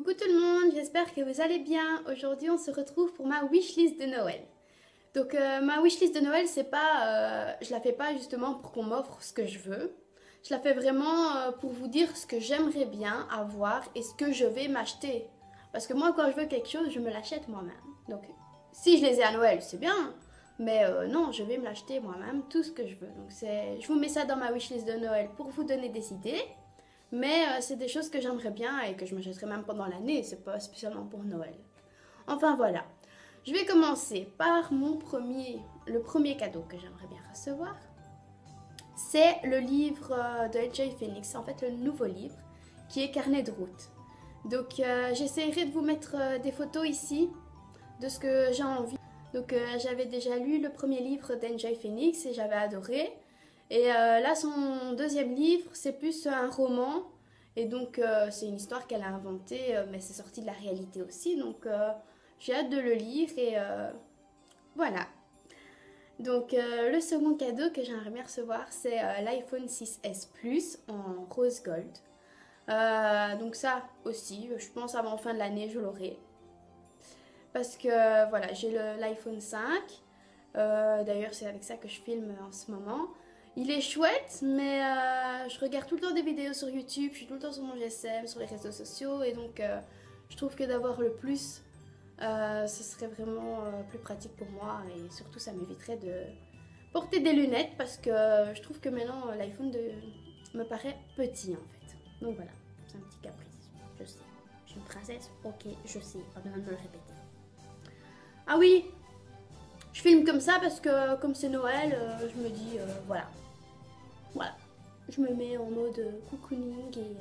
Coucou tout le monde, j'espère que vous allez bien. Aujourd'hui on se retrouve pour ma wishlist de Noël. Donc ma wishlist de Noël, c'est pas, je la fais pas justement pour qu'on m'offre ce que je veux. Je la fais vraiment pour vous dire ce que j'aimerais bien avoir et ce que je vais m'acheter. Parce que moi quand je veux quelque chose, je me l'achète moi-même. Donc si je les ai à Noël, c'est bien. Mais non, je vais me l'acheter moi-même, tout ce que je veux. Donc je vous mets ça dans ma wishlist de Noël pour vous donner des idées. Mais c'est des choses que j'aimerais bien et que je m'achèterai même pendant l'année, c'est pas spécialement pour Noël. Enfin voilà, je vais commencer par le premier cadeau que j'aimerais bien recevoir. C'est le livre de Enjoy Phoenix, en fait le nouveau livre, qui est Carnet de route. Donc j'essaierai de vous mettre des photos ici de ce que j'ai envie. Donc j'avais déjà lu le premier livre d'Enjoy Phoenix et j'avais adoré. Et là, son deuxième livre, c'est plus un roman. Et donc, c'est une histoire qu'elle a inventée, mais c'est sorti de la réalité aussi. Donc, j'ai hâte de le lire et voilà. Donc, le second cadeau que j'aimerais bien recevoir, c'est l'iPhone 6S Plus en rose gold. Donc ça aussi, je pense avant fin de l'année, je l'aurai. Parce que, voilà, j'ai l'iPhone 5. D'ailleurs, c'est avec ça que je filme en ce moment. Il est chouette, mais je regarde tout le temps des vidéos sur YouTube, je suis tout le temps sur mon GSM, sur les réseaux sociaux, et donc je trouve que d'avoir le plus, ce serait vraiment plus pratique pour moi, et surtout ça m'éviterait de porter des lunettes, parce que je trouve que maintenant l'iPhone me paraît petit en fait. Donc voilà, c'est un petit caprice, je sais. Je suis une princesse, ok, je sais, pas besoin de me le répéter. Ah oui, je filme comme ça parce que comme c'est Noël, je me dis voilà. Voilà, je me mets en mode cocooning et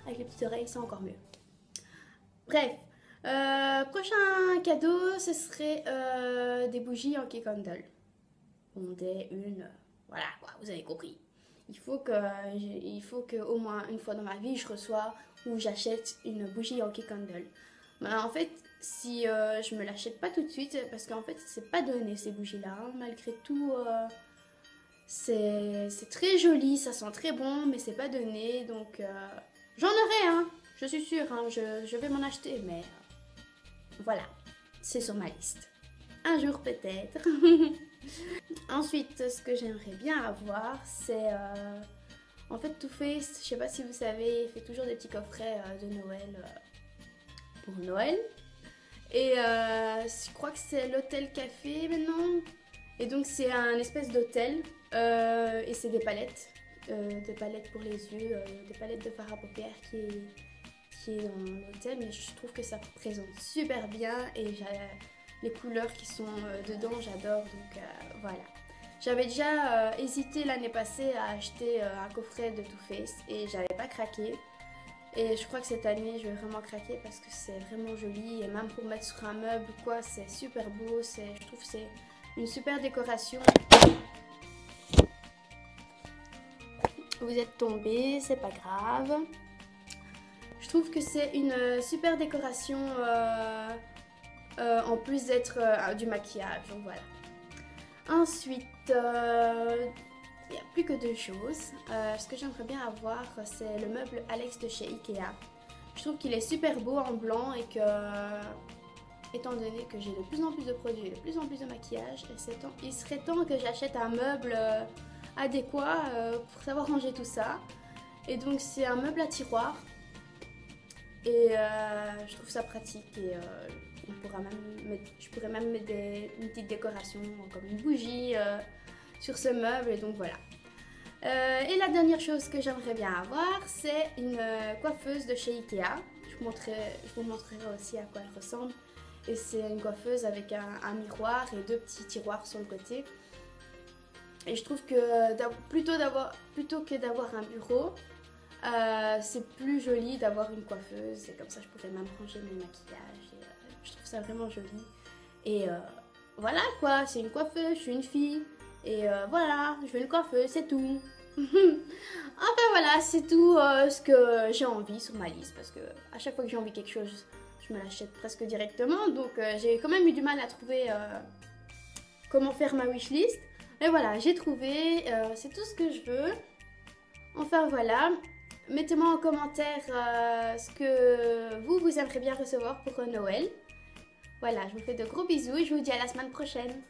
avec les petites oreilles, c'est encore mieux. Bref, prochain cadeau, ce serait des bougies en key candle. Bon, voilà quoi, vous avez compris. Il faut que au moins une fois dans ma vie, je reçois ou j'achète une bougie en key candle. Ben, en fait, si je me l'achète pas tout de suite, parce qu'en fait, c'est pas donné ces bougies-là, hein, malgré tout. C'est très joli, ça sent très bon, mais c'est pas donné, donc j'en aurai, hein, je suis sûre, hein, je vais m'en acheter, mais voilà, c'est sur ma liste. Un jour peut-être. Ensuite, ce que j'aimerais bien avoir, c'est en fait Too Faced, je sais pas si vous savez, il fait toujours des petits coffrets de Noël pour Noël. Et je crois que c'est l'hôtel café maintenant. Et donc c'est un espèce d'hôtel et c'est des palettes pour les yeux, des palettes de fard à paupières qui est dans l'hôtel, mais je trouve que ça présente super bien et les couleurs qui sont dedans, j'adore, donc voilà. J'avais déjà hésité l'année passée à acheter un coffret de Too Faced et j'avais pas craqué. Et je crois que cette année, je vais vraiment craquer parce que c'est vraiment joli et même pour mettre sur un meuble ou quoi, c'est super beau, je trouve que c'est une super décoration. Vous êtes tombé, c'est pas grave. Je trouve que c'est une super décoration en plus d'être du maquillage, donc voilà. Ensuite, il n'y a plus que deux choses. Ce que j'aimerais bien avoir, c'est le meuble Alex de chez Ikea. Je trouve qu'il est super beau en blanc et que, étant donné que j'ai de plus en plus de produits, de plus en plus de maquillage, il serait temps que j'achète un meuble adéquat pour savoir ranger tout ça. Et donc c'est un meuble à tiroir et je trouve ça pratique et je pourrais même mettre une petite décoration comme une bougie sur ce meuble et donc voilà. Et la dernière chose que j'aimerais bien avoir, c'est une coiffeuse de chez Ikea. Je vous montrerai aussi à quoi elle ressemble. Et c'est une coiffeuse avec un miroir et deux petits tiroirs sur le côté. Et je trouve que plutôt que d'avoir un bureau, c'est plus joli d'avoir une coiffeuse. Et comme ça, je pourrais même ranger mes maquillages. Et, je trouve ça vraiment joli. Et voilà quoi, c'est une coiffeuse, je suis une fille. Et voilà, je veux une coiffeuse, c'est tout. Enfin voilà, c'est tout ce que j'ai envie sur ma liste. Parce que à chaque fois que j'ai envie de quelque chose, je me l'achète presque directement. Donc j'ai quand même eu du mal à trouver comment faire ma wishlist. Mais voilà, j'ai trouvé, c'est tout ce que je veux. Enfin voilà, mettez-moi en commentaire ce que vous aimeriez bien recevoir pour Noël. Voilà, je vous fais de gros bisous et je vous dis à la semaine prochaine.